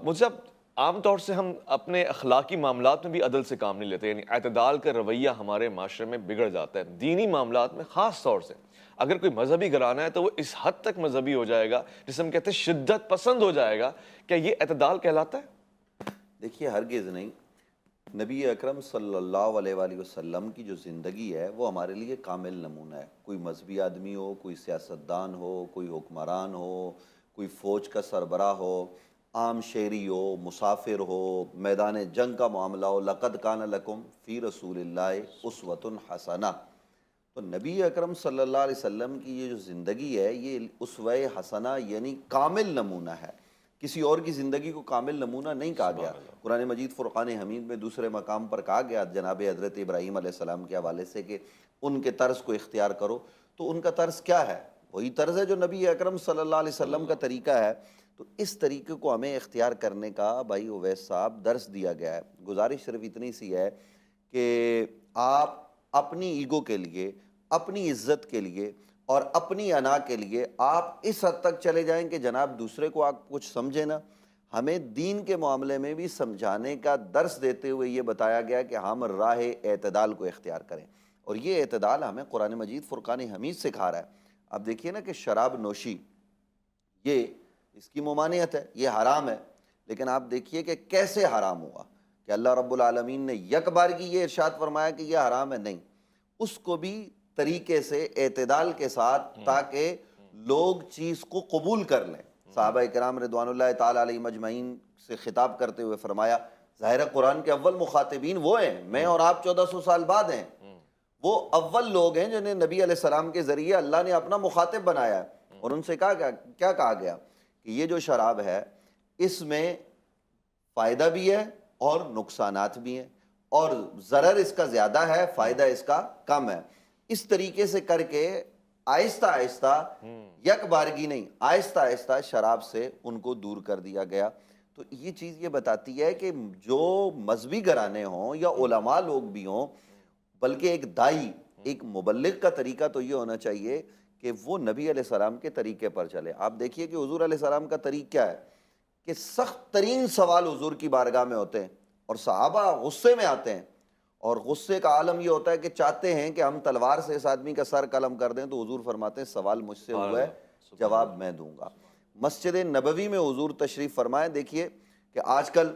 مجھے اب عام طور سے ہم اپنے اخلاقی معاملات میں بھی عدل سے کام نہیں لیتے، یعنی اعتدال کا رویہ ہمارے معاشرے میں بگڑ جاتا ہے، دینی معاملات میں خاص طور سے اگر کوئی مذہبی گھرانہ ہے تو وہ اس حد تک مذہبی ہو جائے گا جسے ہم کہتے ہیں شدت پسند ہو جائے گا. کیا یہ اعتدال کہلاتا ہے؟ دیکھیے ہرگز نہیں. نبی اکرم صلی اللہ علیہ وآلہ وسلم کی جو زندگی ہے وہ ہمارے لیے کامل نمونہ ہے. کوئی مذہبی آدمی ہو، کوئی سیاستدان ہو، کوئی حکمران ہو، کوئی فوج کا سربراہ ہو، عام شہری ہو، مسافر ہو، میدان جنگ کا معاملہ ہو، لقد کان لکم فی رسول اللہ اسوۃ حسنہ. تو نبی اکرم صلی اللہ علیہ وسلم کی یہ جو زندگی ہے یہ اسوہ حسنہ یعنی کامل نمونہ ہے. کسی اور کی زندگی کو کامل نمونہ نہیں کہا گیا. قرآن مجید فرقان حمید میں دوسرے مقام پر کہا گیا جناب حضرت ابراہیم علیہ السلام کے حوالے سے کہ ان کے طرز کو اختیار کرو. تو ان کا طرز کیا ہے؟ وہی طرز ہے جو نبی اکرم صلی اللہ علیہ وسلم کا طریقہ ہے. تو اس طریقے کو ہمیں اختیار کرنے کا بھائی اویس صاحب درس دیا گیا ہے. گزارش صرف اتنی سی ہے کہ آپ اپنی ایگو کے لیے، اپنی عزت کے لیے اور اپنی انا کے لیے آپ اس حد تک چلے جائیں کہ جناب دوسرے کو آپ کچھ سمجھیں نا. ہمیں دین کے معاملے میں بھی سمجھانے کا درس دیتے ہوئے یہ بتایا گیا کہ ہم راہ اعتدال کو اختیار کریں، اور یہ اعتدال ہمیں قرآن مجید فرقان حمید سکھا رہا ہے. اب دیکھیے نا کہ شراب نوشی یہ اس کی ممانعت ہے، یہ حرام ہے، لیکن آپ دیکھیے کہ کیسے حرام ہوا کہ اللہ رب العالمین نے یک بار کی یہ ارشاد فرمایا کہ یہ حرام ہے. نہیں، اس کو بھی طریقے سے اعتدال کے ساتھ تاکہ لوگ چیز کو قبول کر لیں. صحابہ کرام رضوان اللہ تعالیٰ علیہ مجمعین سے خطاب کرتے ہوئے فرمایا ظاہر قرآن کے اول مخاطبین وہ ہیں، میں اور آپ 1400 سال بعد ہیں. وہ اول لوگ ہیں جنہیں نبی علیہ السلام کے ذریعے اللہ نے اپنا مخاطب بنایا ہے. اور ان سے کیا کہا گیا کہ یہ جو شراب ہے اس میں فائدہ بھی ہے اور نقصانات بھی ہیں، اور ضرر اس کا زیادہ ہے، فائدہ اس کا کم ہے. اس طریقے سے کر کے آہستہ آہستہ، یک بارگی نہیں، آہستہ آہستہ شراب سے ان کو دور کر دیا گیا. تو یہ چیز یہ بتاتی ہے کہ جو مذہبی گھرانے ہوں یا علماء لوگ بھی ہوں، بلکہ ایک دائی، ایک مبلغ کا طریقہ تو یہ ہونا چاہیے کہ وہ نبی علیہ السلام کے طریقے پر چلے. آپ دیکھیے کہ حضور علیہ السلام کا طریق کیا ہے کہ سخت ترین سوال حضور کی بارگاہ میں ہوتے ہیں اور صحابہ غصے میں آتے ہیں، اور غصے کا عالم یہ ہوتا ہے کہ چاہتے ہیں کہ ہم تلوار سے اس آدمی کا سر قلم کر دیں. تو حضور فرماتے ہیں سوال مجھ سے ہوا ہے، جواب میں دوں گا. مسجد نبوی میں حضور تشریف فرمائے. دیکھیے کہ آج کل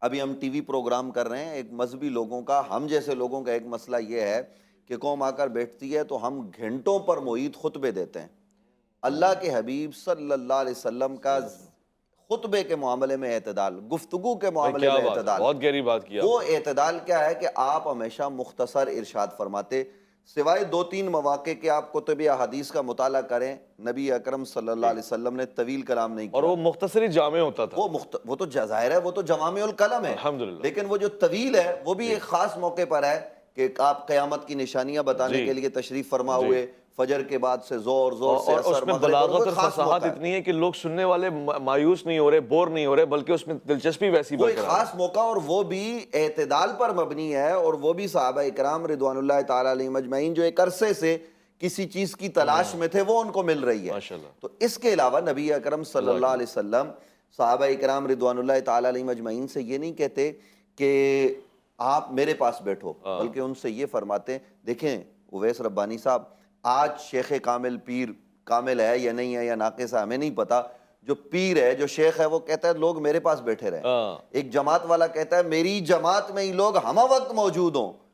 ابھی ہم ٹی وی پروگرام کر رہے ہیں، ایک مذہبی لوگوں کا، ہم جیسے لوگوں کا ایک مسئلہ یہ ہے کہ قوم آ کر بیٹھتی ہے تو ہم گھنٹوں پر معید خطبے دیتے ہیں. اللہ کے حبیب صلی اللہ علیہ وسلم کا خطبے کے معاملے میں اعتدال، گفتگو کے معاملے میں اعتدال، بہت گہری بات کیا. وہ اعتدال کیا ہے کہ آپ ہمیشہ مختصر ارشاد فرماتے، سوائے 2-3 مواقع کہ آپ کتب احادیث کا مطالعہ کریں، نبی اکرم صلی اللہ علیہ وسلم نے طویل کلام نہیں کیا. اور وہ مختصری جامع ہوتا تھا. وہ تو ظاہر ہے، وہ تو جوامع الکلم ہے، لیکن وہ جو طویل ہے وہ بھی ایک خاص موقع پر ہے کہ آپ قیامت کی نشانیاں بتانے کے لیے تشریف فرما ہوئے، فجر کے بعد سے زور سے اور اثر اس میں مغرب، بلاغت اور فصاحت اتنی ہے کہ لوگ سننے والے مایوس نہیں ہو رہے، بور نہیں ہو رہے، بلکہ اس میں دلچسپی ویسی وہ ایک برقرار ہے. خاص موقع، اور وہ بھی اعتدال پر مبنی ہے، اور وہ بھی صحابہ اکرام رضوان اللہ تعالیٰ علیہ مجمعین جو ایک عرصے سے کسی چیز کی تلاش میں تھے وہ ان کو مل رہی ہے. تو اس کے علاوہ نبی اکرم صلی اللہ علیہ وسلم صحابہ اکرام رضوان اللہ تعالیٰ علیہ مجمعین سے یہ نہیں کہتے کہ آپ میرے پاس بیٹھو، بلکہ ان سے یہ فرماتے ہیں. دیکھیں اویس ربانی صاحب، آج شیخ کامل پیر کامل ہے یا نہیں ہے یا ناقص ہے ہمیں نہیں پتا، جو پیر ہے، جو شیخ ہے، وہ کہتا ہے لوگ میرے پاس بیٹھے رہیں. ایک جماعت والا کہتا ہے میری جماعت میں ہی لوگ ہمہ وقت موجود ہوں.